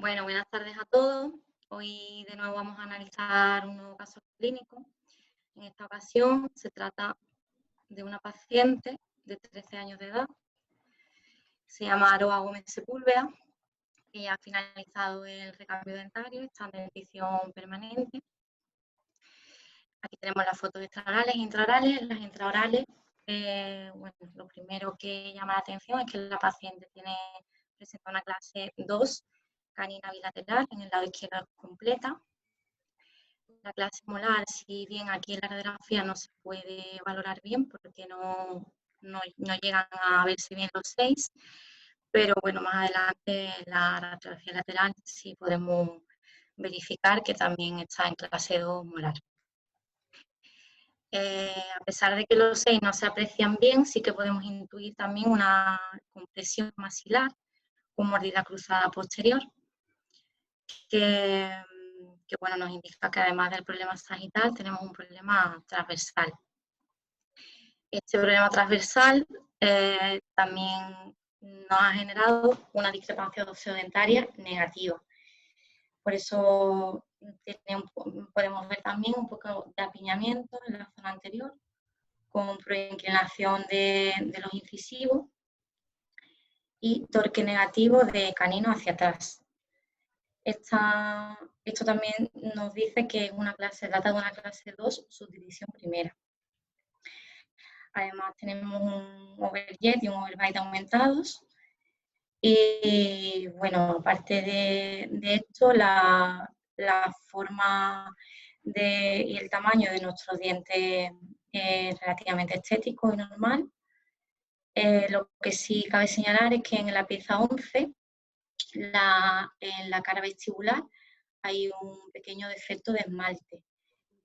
Bueno, buenas tardes a todos. Hoy de nuevo vamos a analizar un nuevo caso clínico. En esta ocasión se trata de una paciente de 13 años de edad. Se llama Aroa Gómez Sepúlveda. Ella ha finalizado el recambio dentario, está en dentición permanente. Aquí tenemos las fotos extraorales e intraorales. Las intraorales, bueno, lo primero que llama la atención es que la paciente presenta una clase 2, canina bilateral, en el lado izquierdo completa. La clase molar, si bien aquí en la radiografía no se puede valorar bien porque no llegan a verse bien los 6, pero bueno, más adelante en la radiografía lateral sí podemos verificar que también está en clase 2 molar. A pesar de que los 6 no se aprecian bien, sí que podemos intuir también una compresión maxilar con mordida cruzada posterior, que bueno, nos indica que además del problema sagital tenemos un problema transversal. Este problema transversal también nos ha generado una discrepancia osteodentaria negativa. Por eso podemos ver también un poco de apiñamiento en la zona anterior, con proinclinación de los incisivos y torque negativo de canino hacia atrás. Esto también nos dice que es trata de una clase 2, subdivisión primera. Además tenemos un overjet y un overbite aumentados. Y bueno, aparte de esto, la forma y el tamaño de nuestros dientes es relativamente estético y normal. Lo que sí cabe señalar es que en la pieza 11, en la cara vestibular, hay un pequeño defecto de esmalte.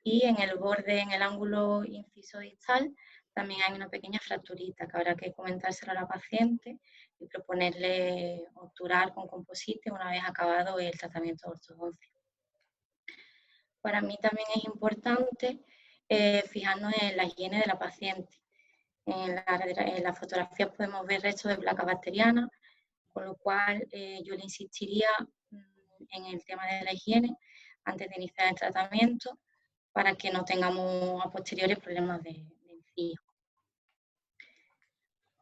Y en el borde, en el ángulo inciso distal, también hay una pequeña fracturita que habrá que comentárselo a la paciente y proponerle obturar con composite una vez acabado el tratamiento ortodoncista. Para mí también es importante fijarnos en la higiene de la paciente. En las fotografías podemos ver restos de placa bacteriana, con lo cual yo le insistiría en el tema de la higiene antes de iniciar el tratamiento, para que no tengamos a posteriori problemas de encía.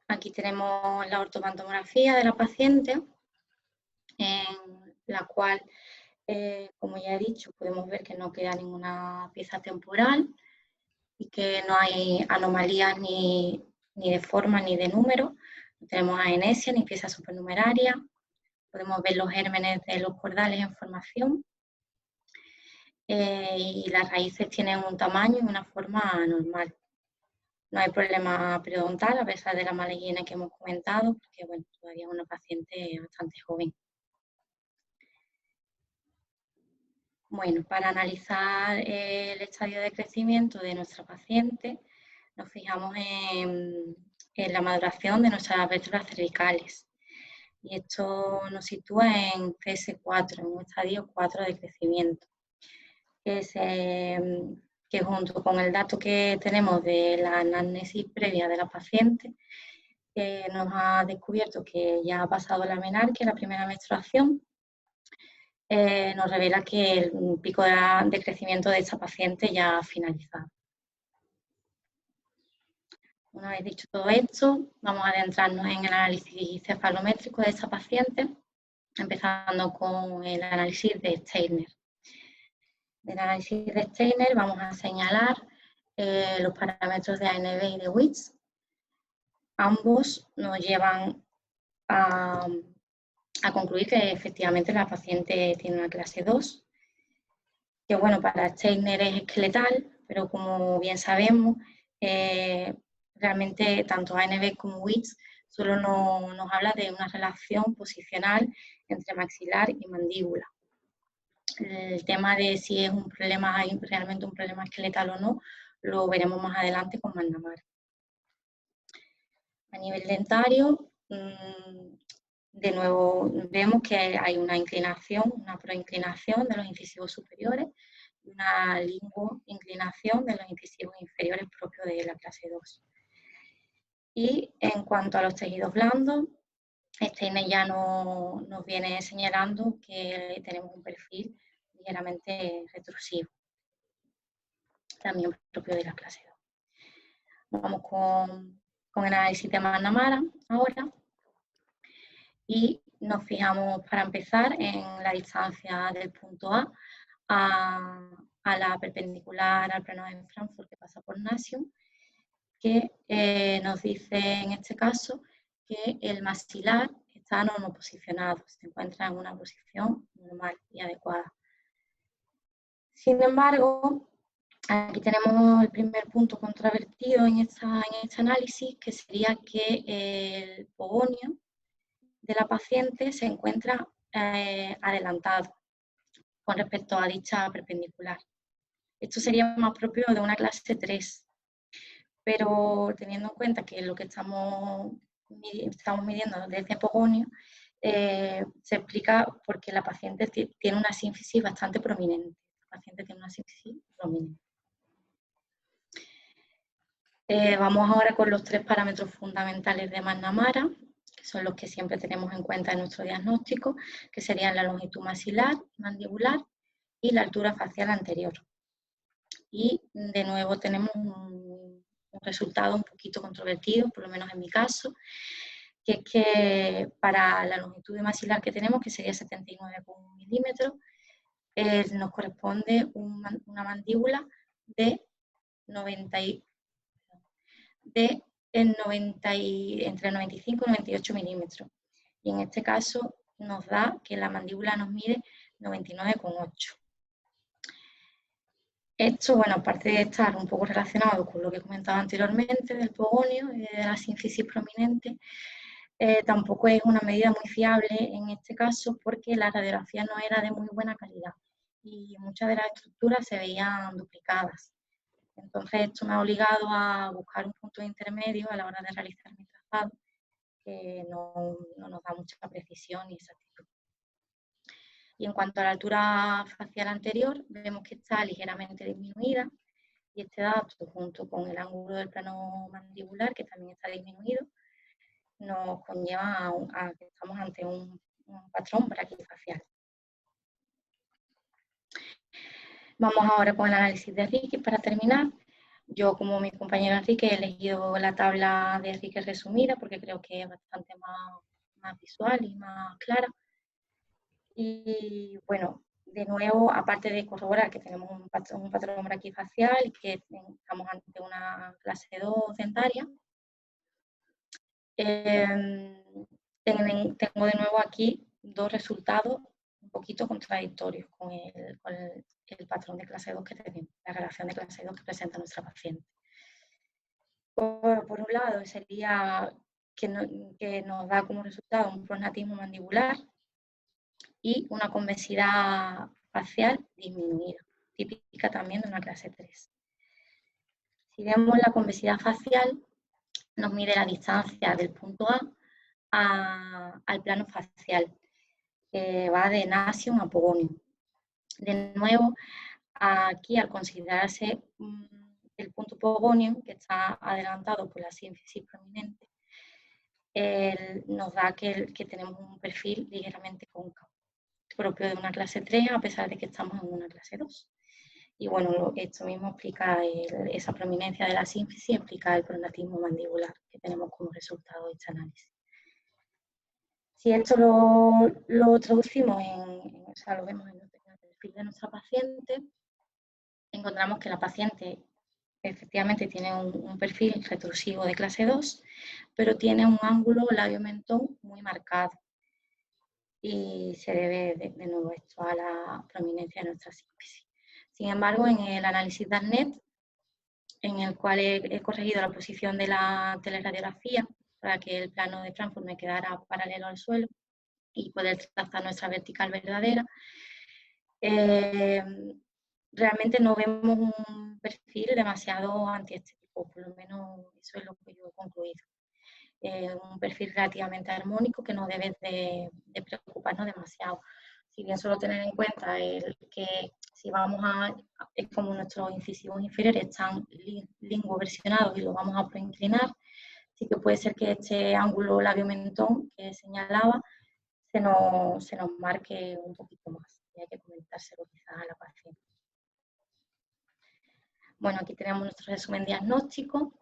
Aquí tenemos la ortopantomografía de la paciente, en la cual, como ya he dicho, podemos ver que no queda ninguna pieza temporal y que no hay anomalías ni de forma ni de número. No tenemos aenesia ni pieza supernumeraria. Podemos ver los gérmenes de los cordales en formación. Y las raíces tienen un tamaño y una forma normal. No hay problema periodontal a pesar de la mala higiene que hemos comentado, porque bueno, todavía es una paciente bastante joven. Bueno, para analizar el estadio de crecimiento de nuestra paciente, nos fijamos en la maduración de nuestras vértebras cervicales. Y esto nos sitúa en CS4, en un estadio 4 de crecimiento. Que junto con el dato que tenemos de la anamnesis previa de la paciente, nos ha descubierto que ya ha pasado la menarquia, la primera menstruación, nos revela que el pico de crecimiento de esta paciente ya ha finalizado. Una vez dicho todo esto, vamos a adentrarnos en el análisis cefalométrico de esta paciente, empezando con el análisis de Steiner. Del análisis de Steiner vamos a señalar los parámetros de ANV y de Witts. Ambos nos llevan a concluir que efectivamente la paciente tiene una clase 2, que bueno, para Steiner es esqueletal, pero como bien sabemos, realmente tanto ANV como Witts solo nos habla de una relación posicional entre maxilar y mandíbula. El tema de si es un problema, hay realmente un problema esqueletal o no, lo veremos más adelante con Mandamar. A nivel dentario, de nuevo vemos que hay una inclinación, una proinclinación de los incisivos superiores y una linguoinclinación de los incisivos inferiores propios de la clase 2. Y en cuanto a los tejidos blandos, este INE ya nos viene señalando que tenemos un perfil ligeramente retrusivo, también propio de la clase 2. Vamos con el análisis de McNamara ahora y nos fijamos para empezar en la distancia del punto a la perpendicular al plano de Frankfurt que pasa por Nasium, que nos dice en este caso que el maxilar está normoposicionado, se encuentra en una posición normal y adecuada. Sin embargo, aquí tenemos el primer punto controvertido en este análisis, que sería que el pogonio de la paciente se encuentra adelantado con respecto a dicha perpendicular. Esto sería más propio de una clase 3, pero teniendo en cuenta que lo que estamos midiendo desde pogonio, se explica porque la paciente tiene una sínfisis bastante prominente. La paciente tiene una sínfisis prominente. Vamos ahora con los 3 parámetros fundamentales de McNamara, que son los que siempre tenemos en cuenta en nuestro diagnóstico, que serían la longitud maxilar, mandibular y la altura facial anterior. Y de nuevo tenemos un resultado un poquito controvertido, por lo menos en mi caso, que es que para la longitud maxilar que tenemos, que sería 79,1 milímetros, nos corresponde una mandíbula de entre 95 y 98 milímetros. Y en este caso nos da que la mandíbula nos mide 99,8. Esto, bueno, aparte de estar un poco relacionado con lo que he comentado anteriormente del pogonio y de la sínfisis prominente, tampoco es una medida muy fiable en este caso porque la radiografía no era de muy buena calidad y muchas de las estructuras se veían duplicadas. Entonces esto me ha obligado a buscar un punto intermedio a la hora de realizar mi trazado que no nos da mucha precisión y exactitud. Y en cuanto a la altura facial anterior, vemos que está ligeramente disminuida y este dato, junto con el ángulo del plano mandibular, que también está disminuido, nos conlleva a que estamos ante un patrón braquifacial. Vamos ahora con el análisis de Rickey para terminar. Yo, como mi compañero Enrique, he elegido la tabla de Rickey resumida porque creo que es bastante más visual y más clara. Y bueno, de nuevo, aparte de corroborar que tenemos un patrón braquifacial y que estamos ante una clase 2 dentaria, tengo de nuevo aquí 2 resultados un poquito contradictorios con el patrón de clase 2 que tenemos, la relación de clase 2 que presenta nuestra paciente. Por un lado, sería que nos da como resultado un prognatismo mandibular y una convexidad facial disminuida, típica también de una clase 3. Si vemos la convexidad facial, nos mide la distancia del punto al plano facial, va de Nasium a pogonio. De nuevo, aquí al considerarse el punto pogonio, que está adelantado por la sínfisis prominente, nos da que tenemos un perfil ligeramente cóncavo, propio de una clase 3, a pesar de que estamos en una clase 2. Y bueno, esto mismo explica esa prominencia de la sínfisis, explica el prognatismo mandibular que tenemos como resultado de este análisis. Si esto lo traducimos o sea, lo vemos en el perfil de nuestra paciente, encontramos que la paciente efectivamente tiene un perfil retrusivo de clase 2, pero tiene un ángulo labio-mentón muy marcado. Y se debe de nuevo esto a la prominencia de nuestra sínfisis. Sin embargo, en el análisis de ARNet, en el cual he corregido la posición de la teleradiografía para que el plano de Frankfurt me quedara paralelo al suelo y poder trazar nuestra vertical verdadera, realmente no vemos un perfil demasiado antiestético, por lo menos eso es lo que yo he concluido. Un perfil relativamente armónico que no debe de preocuparnos demasiado. Si bien solo tener en cuenta que si vamos es como nuestros incisivos inferiores están linguoversionados y lo vamos a proinclinar, sí que puede ser que este ángulo labio-mentón que señalaba se nos marque un poquito más. Y hay que comentárselo quizás a la paciente. Bueno, aquí tenemos nuestro resumen diagnóstico.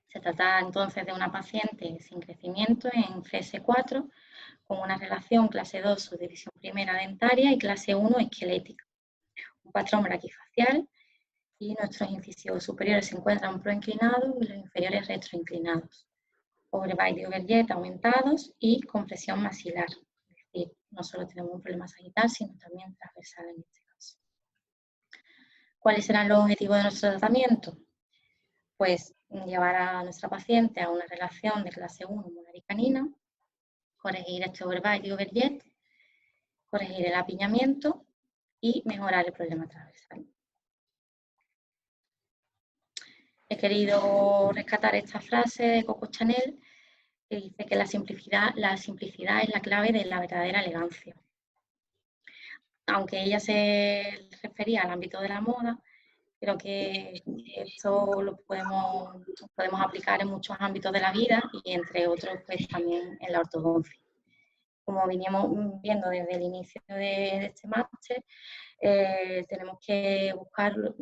Se trata entonces de una paciente sin crecimiento en CS4 con una relación clase 2 subdivisión primera dentaria y clase 1 esquelética. Un patrón braquifacial y nuestros incisivos superiores se encuentran proinclinados y los inferiores retroinclinados. Overbite y overjet aumentados y compresión maxilar. Es decir, no solo tenemos un problema sagital, sino también transversal en este caso. ¿Cuáles serán los objetivos de nuestro tratamiento? Pues llevar a nuestra paciente a una relación de clase 1 molar y canina, corregir este overbite y overjet, corregir el apiñamiento y mejorar el problema transversal. He querido rescatar esta frase de Coco Chanel que dice que la simplicidad es la clave de la verdadera elegancia. Aunque ella se refería al ámbito de la moda, creo que esto lo podemos aplicar en muchos ámbitos de la vida y entre otros pues también en la ortodoncia. Como veníamos viendo desde el inicio de este máster, tenemos que buscar los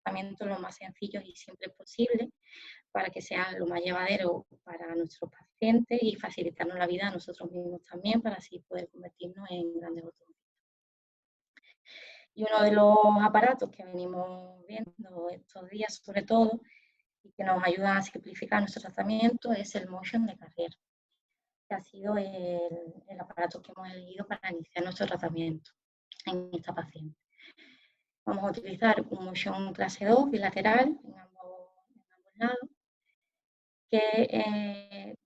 tratamientos lo más sencillos y simples posible para que sean lo más llevadero para nuestros pacientes y facilitarnos la vida a nosotros mismos también para así poder convertirnos en grandes ortodontistas. Y uno de los aparatos que venimos viendo estos días, sobre todo, y que nos ayuda a simplificar nuestro tratamiento, es el Motion de Carrier, que ha sido el aparato que hemos elegido para iniciar nuestro tratamiento en esta paciente. Vamos a utilizar un Motion clase 2 bilateral en ambos lados, que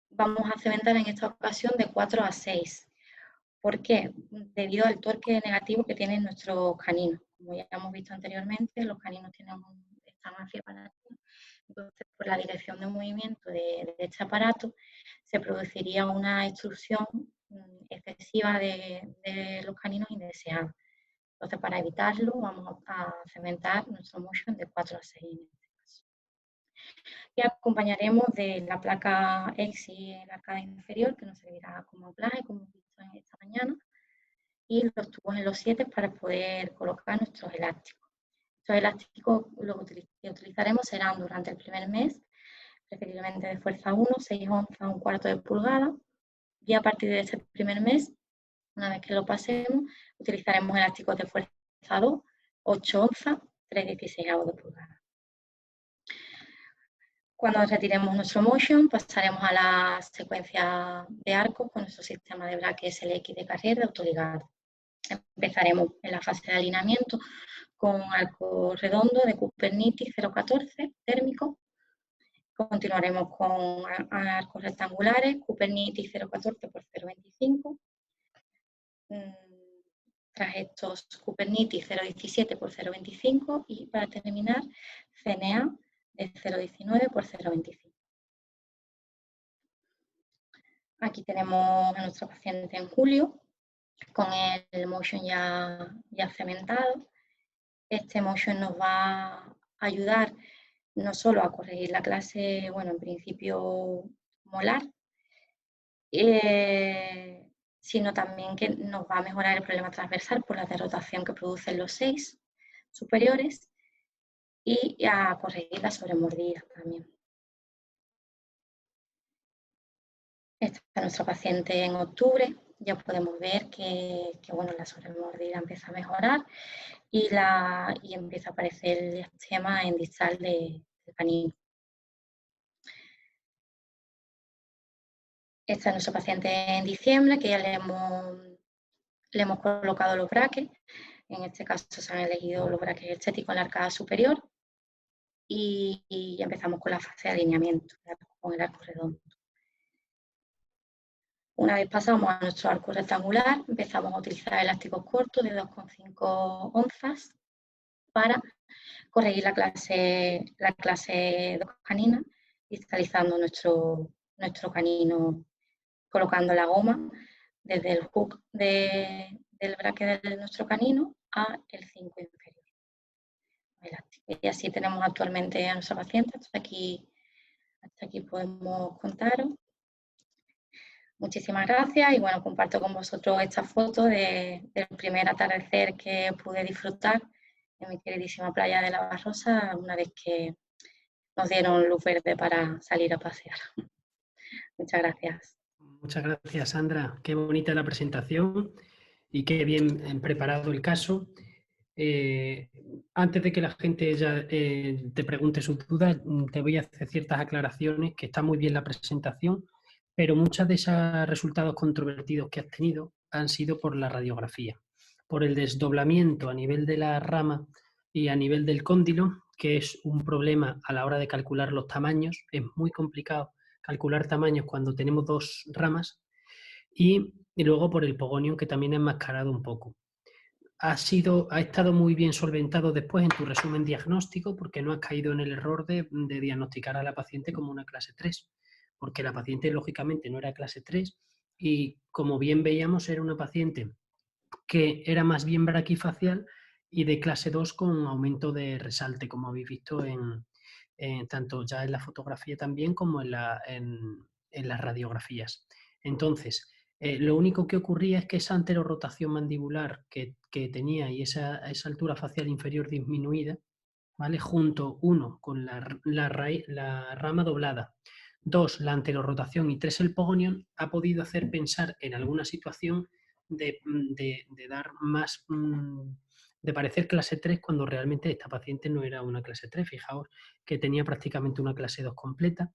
vamos a cementar en esta ocasión de 4 a 6. ¿Por qué? Debido al torque negativo que tienen nuestros caninos. Como ya hemos visto anteriormente, los caninos tienen esta mafia para entonces, por la dirección de movimiento de este aparato, se produciría una extrusión excesiva de los caninos indeseados. Entonces, para evitarlo, vamos a cementar nuestro motion de 4 a 6 en este caso. Y acompañaremos de la placa EXI en la arcada inferior, que nos servirá como anclaje, como hemos visto en esta mañana, y los tubos en los 7 para poder colocar nuestros elásticos. Estos elásticos los que utilizaremos serán durante el primer mes, preferiblemente de fuerza 1, 6 onzas, un cuarto de pulgada, y a partir de ese primer mes, una vez que lo pasemos, utilizaremos elásticos de fuerza 2, 8 onzas, 3/16 de pulgada. Cuando retiremos nuestro motion, pasaremos a la secuencia de arcos con nuestro sistema de braque SLX de Carrier de autoligado. Empezaremos en la fase de alineamiento con arco redondo de Kupernitis 0,14 térmico. Continuaremos con arcos rectangulares, Kupernitis 0,14 por 0,25. Tras estos, Kupernitis 0,17 por 0,25 y para terminar, CNA de 0,19 por 0,25. Aquí tenemos a nuestra paciente en julio con el motion ya cementado. Este motion nos va a ayudar no solo a corregir la clase, bueno, en principio molar, sino también que nos va a mejorar el problema transversal por la derrotación que producen los 6 superiores y a corregir la sobremordida también. Esta es nuestra paciente en octubre. Ya podemos ver que bueno, la sobremordida empieza a mejorar y empieza a aparecer el esquema en distal del canino. Esta es nuestra paciente en diciembre, que ya le hemos colocado los braques. En este caso se han elegido los braques estéticos en la arcada superior y empezamos con la fase de alineamiento, con el arco redondo. Una vez pasamos a nuestro arco rectangular, empezamos a utilizar elásticos cortos de 2,5 onzas para corregir la clase 2 canina, distalizando nuestro canino, colocando la goma desde el hook del braque de nuestro canino a el 5 inferior. Elástico. Y así tenemos actualmente a nuestra paciente hasta aquí hasta aquí podemos contaros. Muchísimas gracias y bueno, comparto con vosotros esta foto del primer atardecer que pude disfrutar en mi queridísima playa de La Barrosa una vez que nos dieron luz verde para salir a pasear. Muchas gracias. Muchas gracias, Sandra. Qué bonita la presentación y qué bien preparado el caso. Antes de que la gente ya te pregunte sus dudas, te voy a hacer ciertas aclaraciones, que está muy bien la presentación, pero muchos de esos resultados controvertidos que has tenido han sido por la radiografía, por el desdoblamiento a nivel de la rama y a nivel del cóndilo, que es un problema a la hora de calcular los tamaños. Es muy complicado calcular tamaños cuando tenemos dos ramas, y luego por el pogonium, que también ha enmascarado un poco. Ha estado muy bien solventado después en tu resumen diagnóstico, porque no has caído en el error de diagnosticar a la paciente como una clase 3, porque la paciente lógicamente no era clase 3 y, como bien veíamos, era una paciente que era más bien braquifacial y de clase 2 con aumento de resalte, como habéis visto tanto ya en la fotografía también como en las radiografías. Entonces, lo único que ocurría es que esa anterorrotación mandibular que tenía y esa altura facial inferior disminuida, ¿vale? Junto, uno, con la rama doblada, dos, la anterorrotación y tres, el pogonium, ha podido hacer pensar en alguna situación de dar más, de parecer clase 3 cuando realmente esta paciente no era una clase 3. Fijaos que tenía prácticamente una clase 2 completa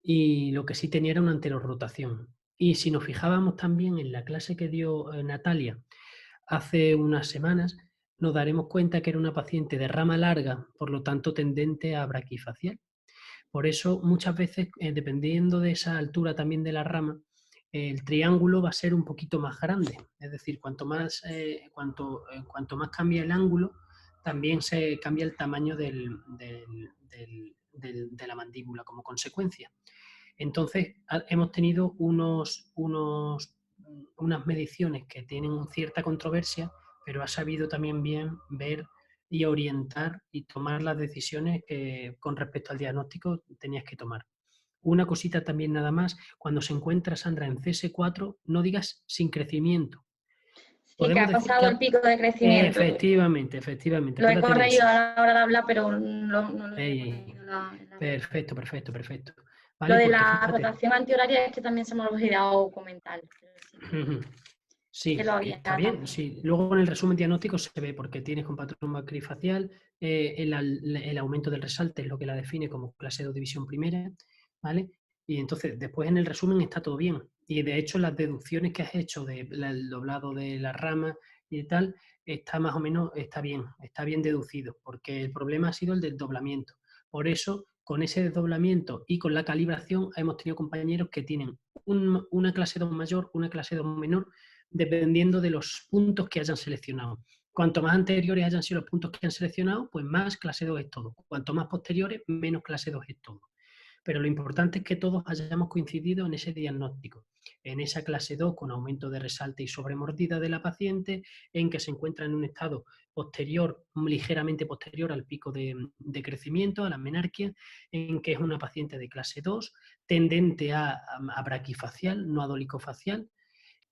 y lo que sí tenía era una anterorrotación. Y si nos fijábamos también en la clase que dio Natalia hace unas semanas, nos daremos cuenta que era una paciente de rama larga, por lo tanto tendente a braquifacial. Por eso, muchas veces, dependiendo de esa altura también de la rama, el triángulo va a ser un poquito más grande. Es decir, cuanto más cambia el ángulo, también se cambia el tamaño de la mandíbula como consecuencia. Entonces, hemos tenido unas mediciones que tienen cierta controversia, pero ha sabido también bien ver y orientar y tomar las decisiones que con respecto al diagnóstico tenías que tomar. Una cosita también nada más, cuando se encuentra Sandra en CS4, no digas sin crecimiento. Sí, que Podemos ha decir pasado que el pico de crecimiento. efectivamente, Lo he acuérdate de eso. corregido a la hora de hablar, pero no lo he corregido en la redacción. Perfecto. Lo ¿Vale? de Porque la fíjate. rotación antihoraria es que también se me ha olvidado comentar. Sí que Sí, lo había está bien. también. Sí. Luego en el resumen diagnóstico se ve porque tienes con patrón macrifacial, el aumento del resalte es lo que la define como clase 2 división primera, ¿vale? Y entonces después en el resumen está todo bien. Y de hecho las deducciones que has hecho del doblado de la rama y tal, está más o menos, está bien deducido, porque el problema ha sido el del doblamiento. Por eso, con ese desdoblamiento y con la calibración, hemos tenido compañeros que tienen una clase 2 mayor, una clase 2 menor, dependiendo de los puntos que hayan seleccionado. Cuanto más anteriores hayan sido los puntos que han seleccionado, pues más clase 2 es todo. Cuanto más posteriores, menos clase 2 es todo. Pero lo importante es que todos hayamos coincidido en ese diagnóstico, en esa clase 2 con aumento de resalte y sobremordida de la paciente, en que se encuentra en un estado posterior, ligeramente posterior al pico de crecimiento, a la menarquia, en que es una paciente de clase 2, tendente a braquifacial, no a dolicofacial.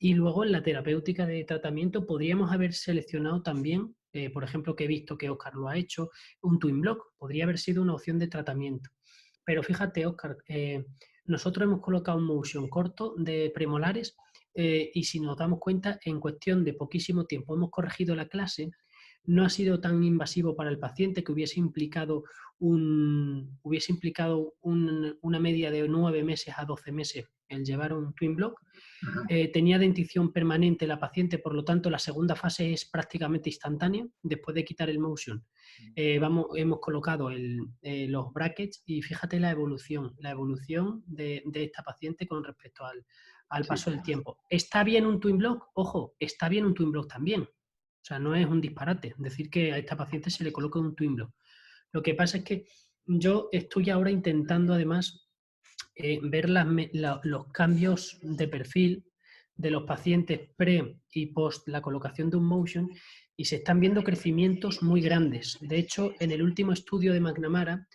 Y luego en la terapéutica de tratamiento podríamos haber seleccionado también, por ejemplo, que he visto que Oscar lo ha hecho, un twin block, podría haber sido una opción de tratamiento. Pero fíjate, Oscar, nosotros hemos colocado un motion corto de premolares, y si nos damos cuenta, en cuestión de poquísimo tiempo hemos corregido la clase. No ha sido tan invasivo para el paciente, que hubiese implicado una media de 9 meses a 12 meses el llevar un twin block. Tenía dentición permanente la paciente, por lo tanto la segunda fase es prácticamente instantánea después de quitar el motion. Hemos colocado los brackets y fíjate la evolución de esta paciente con respecto al paso del tiempo. ¿Está bien un twin block? Ojo, está bien un twin block también. O sea, no es un disparate decir que a esta paciente se le coloca un twin block. Lo que pasa es que yo estoy ahora intentando además ver los cambios de perfil de los pacientes pre y post la colocación de un motion, y se están viendo crecimientos muy grandes. De hecho, en el último estudio de McNamara,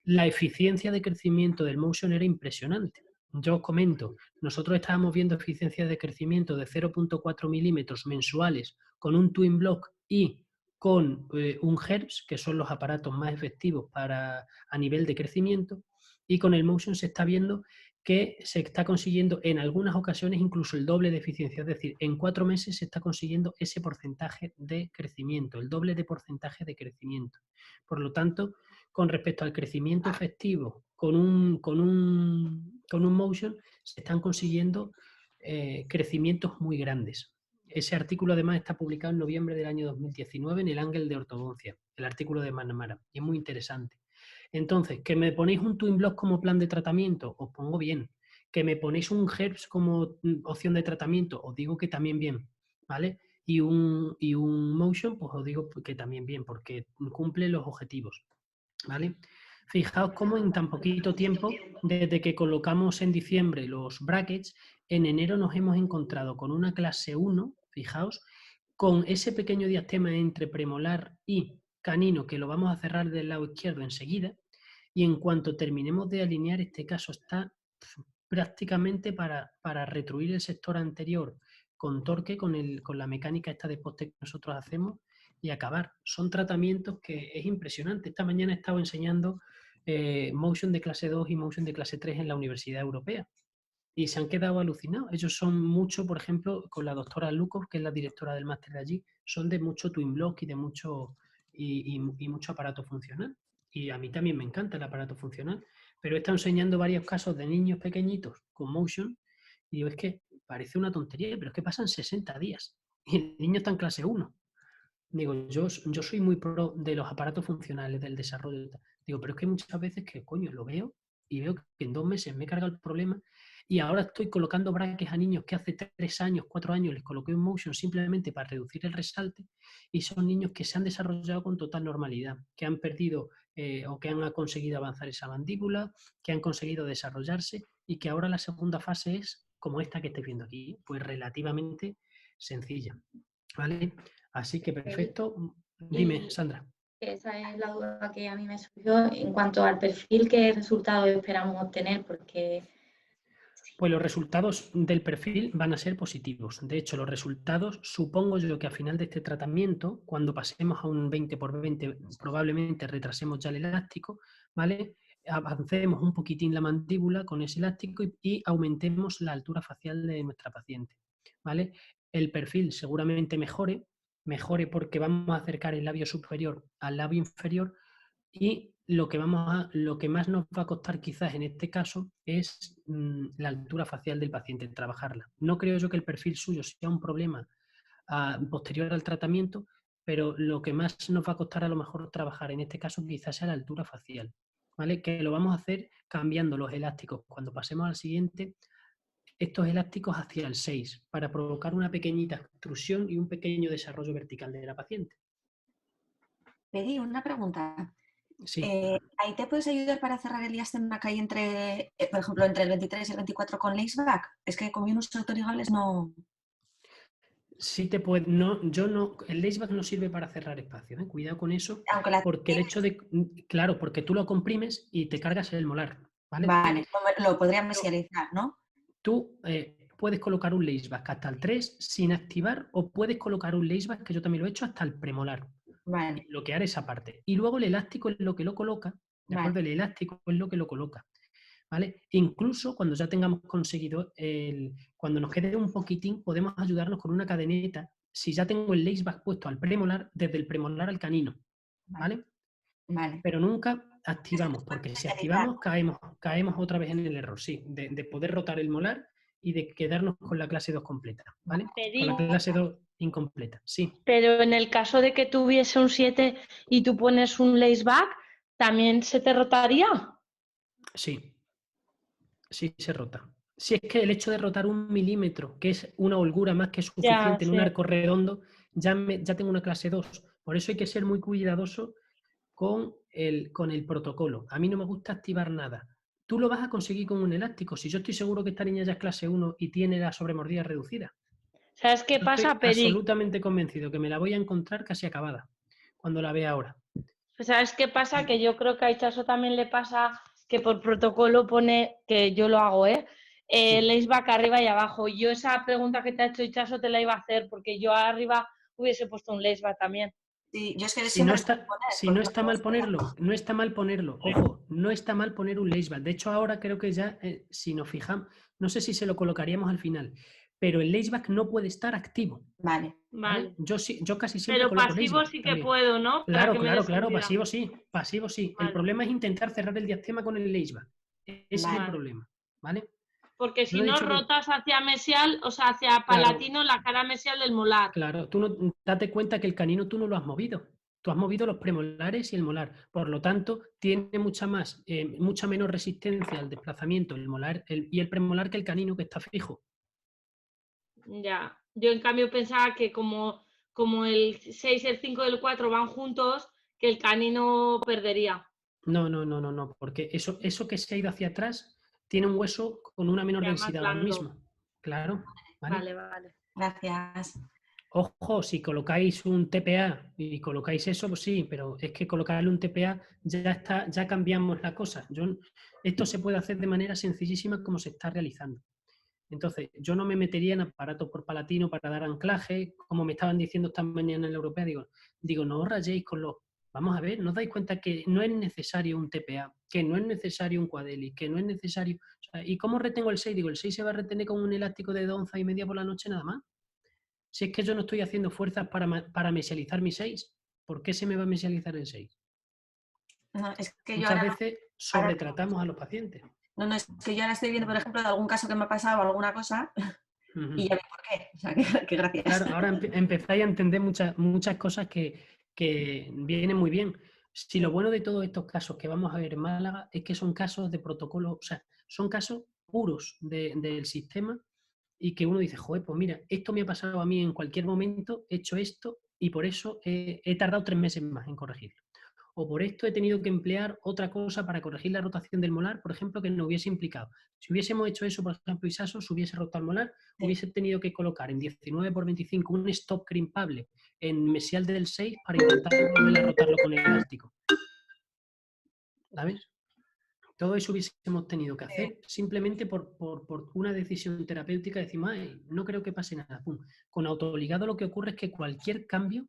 la eficiencia de crecimiento del motion era impresionante. Yo os comento, nosotros estábamos viendo eficiencias de crecimiento de 0,4 milímetros mensuales con un Twin Block y con un Hertz, que son los aparatos más efectivos a nivel de crecimiento, y con el motion se está viendo que se está consiguiendo en algunas ocasiones incluso el doble de eficiencia, es decir, en 4 meses se está consiguiendo ese porcentaje de crecimiento, el doble de porcentaje de crecimiento. Por lo tanto, con respecto al crecimiento efectivo con un motion, se están consiguiendo crecimientos muy grandes. Ese artículo además está publicado en noviembre del año 2019 en el Ángel de Ortodoncia, el artículo de McNamara, y es muy interesante. Entonces, que me ponéis un Twin Block como plan de tratamiento, os pongo bien. Que me ponéis un Hertz como opción de tratamiento, os digo que también bien, ¿vale? Y un motion, pues os digo que también bien, porque cumple los objetivos, ¿vale? Fijaos cómo en tan poquito tiempo, desde que colocamos en diciembre los brackets, en enero nos hemos encontrado con una clase 1, fijaos, con ese pequeño diastema entre premolar y canino, que lo vamos a cerrar del lado izquierdo enseguida, y en cuanto terminemos de alinear, este caso está prácticamente para retruir el sector anterior con torque, con la mecánica esta de poste que nosotros hacemos, y acabar. Son tratamientos que es impresionante. Esta mañana he estado enseñando motion de clase 2 y motion de clase 3 en la Universidad Europea y se han quedado alucinados. Ellos son mucho, por ejemplo, con la doctora Lukov, que es la directora del máster de allí, son de mucho twin block y de mucho, y mucho aparato funcional. Y a mí también me encanta el aparato funcional, pero he estado enseñando varios casos de niños pequeñitos con motion y digo, es que parece una tontería, pero es que pasan 60 días y el niño está en clase 1. Digo, yo soy muy pro de los aparatos funcionales, del desarrollo. Digo, pero es que muchas veces que, coño, lo veo y veo que en 2 meses me carga el problema y ahora estoy colocando brackets a niños que hace 3 años, 4 años les coloqué un motion simplemente para reducir el resalte y son niños que se han desarrollado con total normalidad, que han perdido o que han conseguido avanzar esa mandíbula, que han conseguido desarrollarse y que ahora la segunda fase es como esta que estáis viendo aquí, pues relativamente sencilla. ¿Vale? Así que perfecto. Dime, Y Sandra. esa es la duda que a mí me surgió en cuanto al perfil, ¿qué resultados esperamos obtener? Porque Pues los resultados del perfil van a ser positivos. De hecho, los resultados, supongo yo que a final de este tratamiento, cuando pasemos a un 20x20, probablemente retrasemos ya el elástico, ¿vale? Avancemos un poquitín la mandíbula con ese elástico y aumentemos la altura facial de nuestra paciente, ¿vale? El perfil seguramente mejore porque vamos a acercar el labio superior al labio inferior y lo que más nos va a costar quizás en este caso es la altura facial del paciente, trabajarla. No creo yo que el perfil suyo sea un problema posterior al tratamiento, pero lo que más nos va a costar a lo mejor trabajar en este caso quizás sea la altura facial, ¿vale? Que lo vamos a hacer cambiando los elásticos. Cuando pasemos al siguiente, estos elásticos hacia el 6 para provocar una pequeñita extrusión y un pequeño desarrollo vertical de la paciente. Pedi, una pregunta. Sí. ¿Ahí te puedes ayudar para cerrar el diastema que hay entre, por ejemplo, entre el 23 y el 24 con laceback? Es que con unos autorigales no... Sí te puede, no, yo no, el laceback no sirve para cerrar espacio, ¿eh? Cuidado con eso, Aunque la porque el hecho de, claro, porque tú lo comprimes y te cargas el molar, ¿vale? Vale, lo podría mesializar, ¿no? Tú puedes colocar un laceback hasta el 3 sin activar o puedes colocar un laceback, que yo también lo he hecho, hasta el premolar. Vale. Bloquear esa parte. Y luego el elástico es lo que lo coloca, ¿de acuerdo? Vale. El elástico es lo que lo coloca. ¿Vale? Incluso cuando ya tengamos conseguido, cuando nos quede un poquitín, podemos ayudarnos con una cadeneta. Si ya tengo el laceback puesto al premolar, desde el premolar al canino, ¿vale? Vale. Pero nunca activamos, porque si activamos caemos otra vez en el error, sí, de poder rotar el molar y de quedarnos con la clase 2 completa, ¿vale? Con la clase 2 incompleta, sí. Pero en el caso de que tuviese un 7 y tú pones un laceback, ¿también se te rotaría? Sí. Sí, se rota. Si es que el hecho de rotar 1 milímetro, que es una holgura más que suficiente en un arco redondo, ya tengo una clase 2. Por eso hay que ser muy cuidadoso con el protocolo. A mí no me gusta activar nada. Tú lo vas a conseguir con un elástico. Si yo estoy seguro que esta niña ya es clase 1 y tiene la sobremordida reducida. ¿Sabes qué pasa, Estoy absolutamente convencido que me la voy a encontrar casi acabada cuando la vea ahora. Pues ¿sabes qué pasa? Que yo creo que a Itxaso también le pasa que por protocolo pone, que yo lo hago, laceback arriba y abajo. Yo esa pregunta que te ha hecho Itxaso te la iba a hacer, porque yo arriba hubiese puesto un laceback también. Sí, yo es que Si siempre no está, si no está mal ponerlo, no está mal ponerlo. Ojo, no está mal poner un laceback. De hecho, ahora creo que ya, si nos fijamos, no sé si se lo colocaríamos al final, pero el laceback no puede estar activo. Vale. Vale. Yo casi siempre Pero coloco pasivo laceback sí que también. puedo, ¿no? Para que me dé Claro, seguridad. pasivo sí. El Vale. problema es intentar cerrar el diastema con el laceback. Ese es el Vale. problema, ¿vale? Porque Yo si no he no dicho que- rotas hacia mesial, o sea, hacia palatino, la cara mesial del molar. Claro, tú no, date cuenta que el canino tú no lo has movido. Tú has movido los premolares y el molar. Por lo tanto, tiene mucha menos resistencia al desplazamiento el molar y el premolar que el canino que está fijo. Ya. Yo en cambio pensaba que como el 6, el 5 y el 4 van juntos, que el canino perdería. No, porque eso que se ha ido hacia atrás tiene un hueso con una menor Queda más densidad ahora blando. mismo. Claro, ¿vale? Vale. Gracias. Ojo, si colocáis un TPA y colocáis eso, pues sí, pero es que colocarle un TPA ya cambiamos la cosa. Esto se puede hacer de manera sencillísima como se está realizando. Entonces, yo no me metería en aparato por palatino para dar anclaje, como me estaban diciendo esta mañana en la europea. Digo, no os rayéis con los... Vamos a ver, ¿no os dais cuenta que no es necesario un TPA, que no es necesario un Quadelis, que no es necesario... O sea, ¿y cómo retengo el 6? Digo, el 6 se va a retener con un elástico de 2 onzas y media por la noche nada más. Si es que yo no estoy haciendo fuerzas para mesializar mi 6, ¿por qué se me va a mesializar el 6? No, es que yo Muchas ahora, veces sobretratamos a los pacientes. no, es que yo ahora estoy viendo, por ejemplo, de algún caso que me ha pasado alguna cosa y ya vi por qué. O sea, que gracias. Claro, ahora empezáis a entender muchas cosas que vienen muy bien. Si lo bueno de todos estos casos que vamos a ver en Málaga es que son casos de protocolo, o sea, son casos puros del sistema y que uno dice, joder, pues mira, esto me ha pasado a mí en cualquier momento, he hecho esto y por eso he tardado 3 meses más en corregirlo. O por esto he tenido que emplear otra cosa para corregir la rotación del molar, por ejemplo, que no hubiese implicado. Si hubiésemos hecho eso, por ejemplo, Isaso, se hubiese roto el molar, hubiese tenido que colocar en 19x25 un stop crimpable en mesial del 6 para intentar volver a rotarlo con el elástico. ¿Sabes? Todo eso hubiésemos tenido que hacer simplemente por una decisión terapéutica. Decimos, no creo que pase nada. Pum. Con autoligado lo que ocurre es que cualquier cambio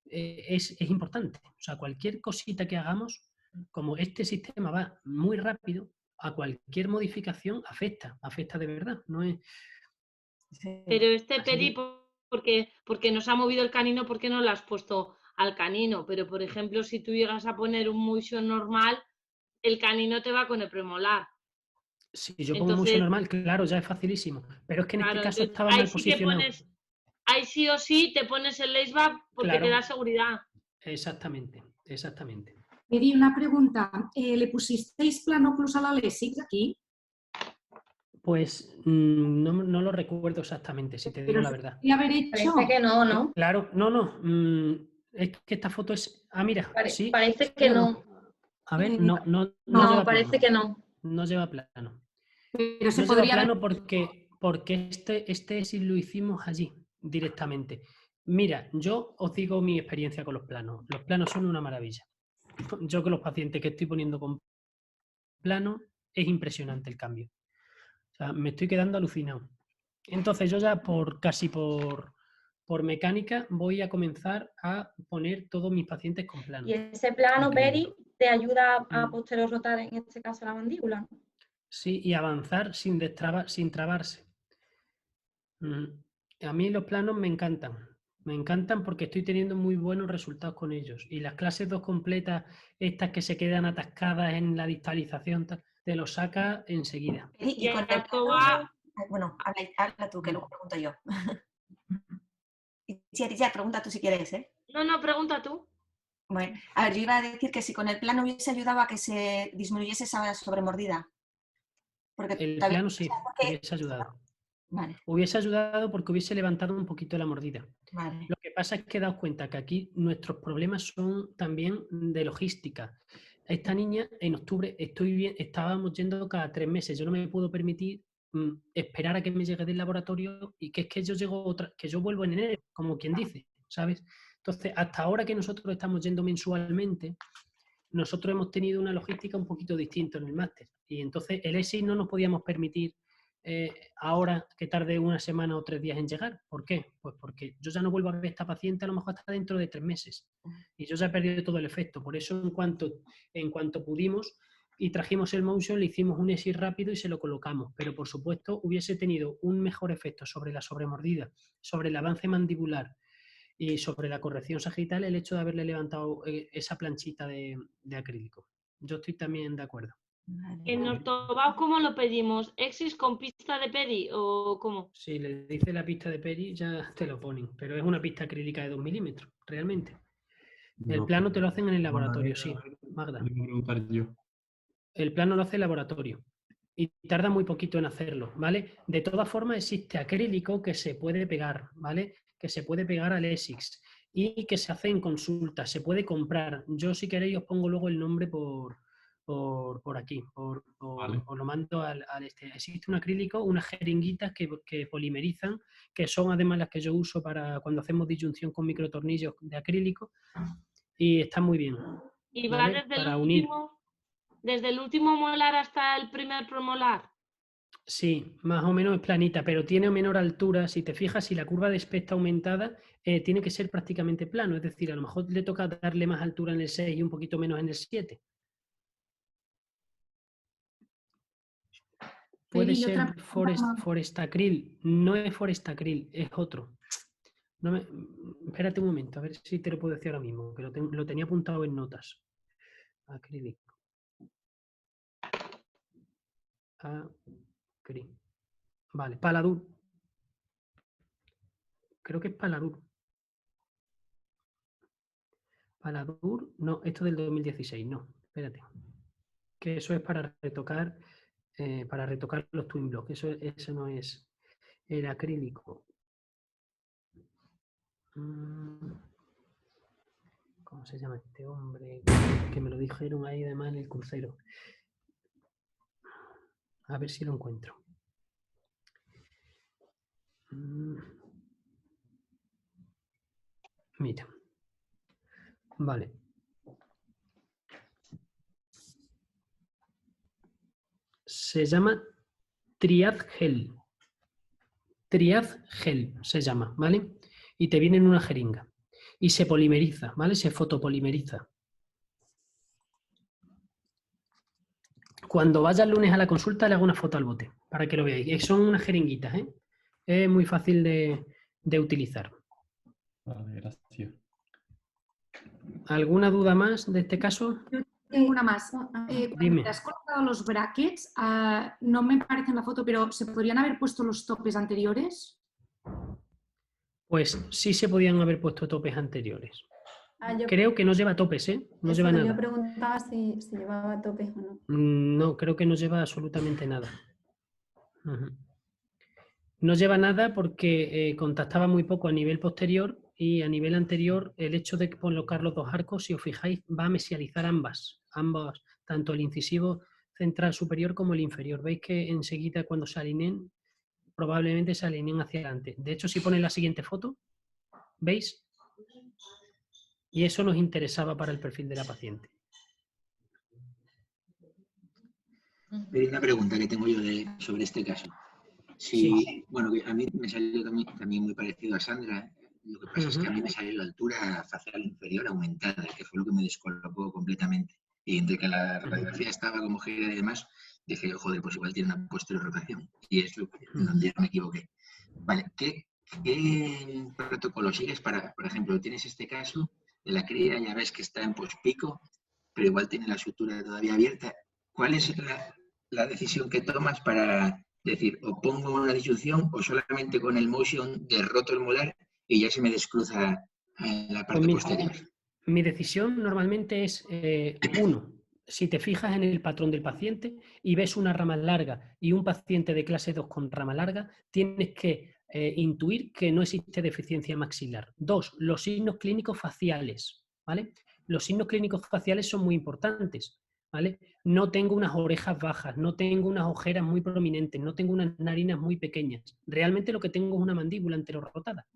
es importante. O sea, cualquier cosita que hagamos, como este sistema va muy rápido, a cualquier modificación afecta de verdad. No es... Pero este Así pedí porque nos ha movido el canino, ¿por qué no lo has puesto al canino? Pero, por ejemplo, si tú llegas a poner un motion normal, el canino te va con el premolar. Si yo pongo Entonces, mucho normal, claro, ya es facilísimo. Pero es que en claro, este caso entonces, estaba ahí mal sí que posicionado. ahí sí o sí te pones el laceback porque Claro. te da seguridad. Exactamente. Miri, una pregunta. ¿Le pusisteis planoclus a la LESIX aquí? Pues no lo recuerdo exactamente, si te digo la verdad. ¿Y haber hecho? Parece que no, ¿no? Claro, es que esta foto es... Ah, mira, sí. Parece que no. A ver, No, lleva parece plano. que no. No lleva plano. Pero se No podría lleva haber... plano porque este sí lo hicimos allí, directamente. Mira, yo os digo mi experiencia con los planos. Los planos son una maravilla. Yo con los pacientes que estoy poniendo con plano, es impresionante el cambio. O sea, me estoy quedando alucinado. Entonces yo ya casi por mecánica voy a comenzar a poner todos mis pacientes con plano. Y ese plano, Peri, te ayuda a posterior rotar, en este caso, la mandíbula, ¿no? Sí, y avanzar sin trabarse. A mí los planos me encantan porque estoy teniendo muy buenos resultados con ellos. Y las clases 2 completas, estas que se quedan atascadas en la distalización, te lo saca enseguida. Y con el plano... Bueno, habla tú, que luego pregunto yo. Ya, pregunta tú si quieres, ¿eh? No, pregunta tú. Bueno, a ver, yo iba a decir que si con el plano hubiese ayudado a que se disminuyese esa sobremordida. Porque el plano sí, hubiese ayudado. Vale. Hubiese ayudado porque hubiese levantado un poquito la mordida. Vale. Lo que pasa es que daos cuenta que aquí nuestros problemas son también de logística. Esta niña en octubre estábamos yendo cada 3 meses. Yo no me puedo permitir esperar a que me llegue del laboratorio y que es que yo vuelvo en enero, como quien dice, ¿sabes? Entonces, hasta ahora que nosotros estamos yendo mensualmente, nosotros hemos tenido una logística un poquito distinta en el máster. Y entonces el ESIC no nos podíamos permitir ahora que tarde una semana o 3 días en llegar. ¿Por qué? Pues porque yo ya no vuelvo a ver a esta paciente a lo mejor hasta dentro de 3 meses. Y yo ya he perdido todo el efecto. Por eso en cuanto pudimos y trajimos el motion, le hicimos un ESIC rápido y se lo colocamos. Pero por supuesto hubiese tenido un mejor efecto sobre la sobremordida, sobre el avance mandibular y sobre la corrección sagital el hecho de haberle levantado esa planchita de acrílico. Yo estoy también de acuerdo. ¿En Ortobau cómo lo pedimos? ¿Exis con pista de peri o cómo? Si le dice la pista de peri, ya te lo ponen, pero es una pista acrílica de 2 milímetros, realmente. El No, plano te lo hacen en el laboratorio, no, sí, Magda. Voy a preguntar yo. El plano lo hace el laboratorio y tarda muy poquito en hacerlo, ¿vale? De todas formas existe acrílico que se puede pegar, ¿vale? Que se puede pegar al ESIX y que se hace en consulta, se puede comprar. Yo si queréis os pongo luego el nombre por aquí, Vale. os lo mando al este. Existe un acrílico, unas jeringuitas que polimerizan, que son además las que yo uso para cuando hacemos disyunción con microtornillos de acrílico y están muy bien. ¿Y va ¿vale? desde el último molar hasta el primer premolar? Sí, más o menos es planita, pero tiene menor altura. Si te fijas, si la curva de Specht está aumentada, tiene que ser prácticamente plano. Es decir, a lo mejor le toca darle más altura en el 6 y un poquito menos en el 7. Puede ser Forestacril. No es Forestacril, es otro. Espérate un momento, a ver si te lo puedo decir ahora mismo, que lo tenía apuntado en notas. Acrílico. Vale, Paladur. Creo que es Paladur. Paladur, no, esto del 2016, no, espérate. Que eso es para retocar los twin blocks. Eso no es el acrílico. ¿Cómo se llama este hombre? Que me lo dijeron ahí además en el crucero. A ver si lo encuentro. Mira. Vale. Se llama Triad Gel. Triad Gel se llama, ¿vale? Y te viene en una jeringa. Y se polimeriza, ¿vale? Se fotopolimeriza. Cuando vaya el lunes a la consulta le hago una foto al bote, para que lo veáis. Son unas jeringuitas, ¿eh? Es muy fácil de utilizar. Vale, gracias. ¿Alguna duda más de este caso? Yo tengo una más. Dime. Te has colocado los brackets, no me parece en la foto, pero ¿se podrían haber puesto los topes anteriores? Pues sí se podían haber puesto topes anteriores. Creo que no lleva topes, ¿eh? No lleva nada. Yo preguntaba si llevaba topes o no. No, creo que no lleva absolutamente nada. No lleva nada porque contactaba muy poco a nivel posterior y a nivel anterior el hecho de colocar los dos arcos, si os fijáis, va a mesializar ambas, tanto el incisivo central superior como el inferior. Veis que enseguida cuando se alineen, probablemente se alineen hacia adelante. De hecho, si ponen la siguiente foto, ¿veis? Y eso nos interesaba para el perfil de la paciente. Pero una pregunta que tengo yo sobre este caso. Sí. Bueno, a mí me salió también muy parecido a Sandra. Lo que pasa es que a mí me salió la altura facial inferior aumentada, que fue lo que me descolocó completamente. Y entre que la radiografía estaba como gira y demás, dije, joder, pues igual tiene una posterior rotación. Y es lo que donde me equivoqué. Vale, ¿qué protocolo sigues para, por ejemplo, tienes este caso de la cría, ya ves que está en pospico, pero igual tiene la sutura todavía abierta? ¿Cuál es la decisión que tomas para decir, o pongo una disyunción o solamente con el motion derroto el molar y ya se me descruza la parte posterior? Mi decisión normalmente es, uno, si te fijas en el patrón del paciente y ves una rama larga y un paciente de clase 2 con rama larga, tienes que intuir que no existe deficiencia maxilar. Dos, los signos clínicos faciales, ¿vale? Los signos clínicos faciales son muy importantes, ¿vale? No tengo unas orejas bajas, no tengo unas ojeras muy prominentes, no tengo unas narinas muy pequeñas. Realmente lo que tengo es una mandíbula enterorrotada.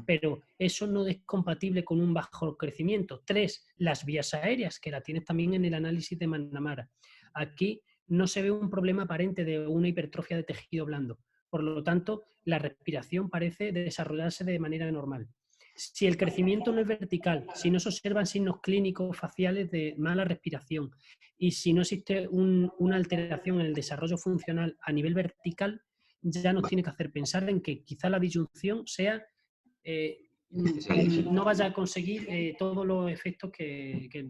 pero eso no es compatible con un bajo crecimiento. 3, las vías aéreas, que la tienes también en el análisis de McNamara. Aquí no se ve un problema aparente de una hipertrofia de tejido blando. Por lo tanto, la respiración parece desarrollarse de manera normal. Si el crecimiento no es vertical, si no se observan signos clínicos faciales de mala respiración y si no existe una alteración en el desarrollo funcional a nivel vertical, ya nos tiene que hacer pensar en que quizá la disyunción sea no vaya a conseguir todos los efectos que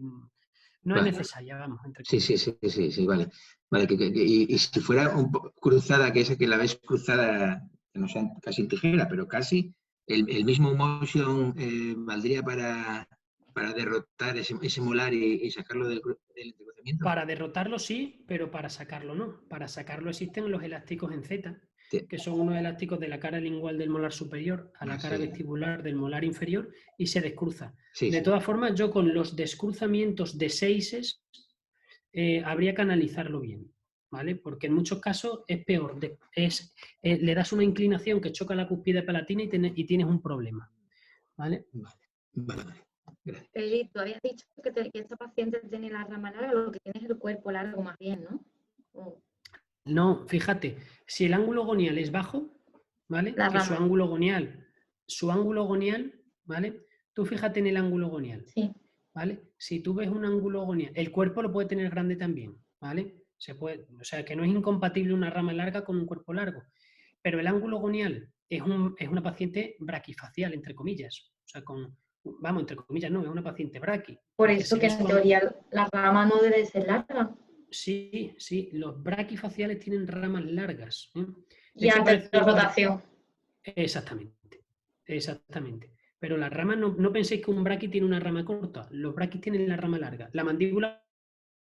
no es necesaria, vamos. Sí, vale. Vale, y si fuera un poco cruzada, que esa que la ves cruzada, que no sea casi en tijera, pero casi, el mismo motion valdría para derrotar ese molar y sacarlo del entrecruzamiento. Para derrotarlo sí, pero para sacarlo no. Para sacarlo existen los elásticos en Z, que son unos elásticos de la cara lingual del molar superior a la cara vestibular del molar inferior y se descruza. De todas formas, yo con los descruzamientos de seises habría que analizarlo bien, ¿vale? Porque en muchos casos es peor. Le das una inclinación que choca la cúspide palatina y tienes un problema, ¿vale? Vale. Eli, tú habías dicho que esta paciente tiene la rama larga, lo que tiene es el cuerpo largo más bien, ¿no? No, fíjate, si el ángulo gonial es bajo, ¿vale? Que su ángulo gonial, ¿vale? Tú fíjate en el ángulo gonial, ¿vale? Si tú ves un ángulo gonial, el cuerpo lo puede tener grande también, ¿vale? O sea, que no es incompatible una rama larga con un cuerpo largo, pero el ángulo gonial es una paciente braquifacial, entre comillas, o sea, entre comillas, no, es una paciente braqui. Por eso que en teoría la rama no debe ser larga. Sí, los braquifaciales tienen ramas largas. Y antes de la rotación. Exactamente. Pero las ramas, no penséis que un braqui tiene una rama corta, los braquis tienen la rama larga. La mandíbula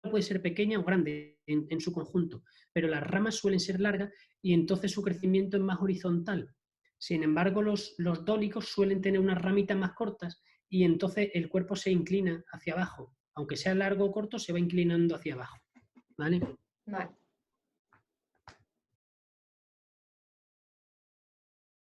puede ser pequeña o grande en su conjunto, pero las ramas suelen ser largas y entonces su crecimiento es más horizontal. Sin embargo, los dólicos suelen tener unas ramitas más cortas y entonces el cuerpo se inclina hacia abajo. Aunque sea largo o corto, se va inclinando hacia abajo. ¿Vale? Vale.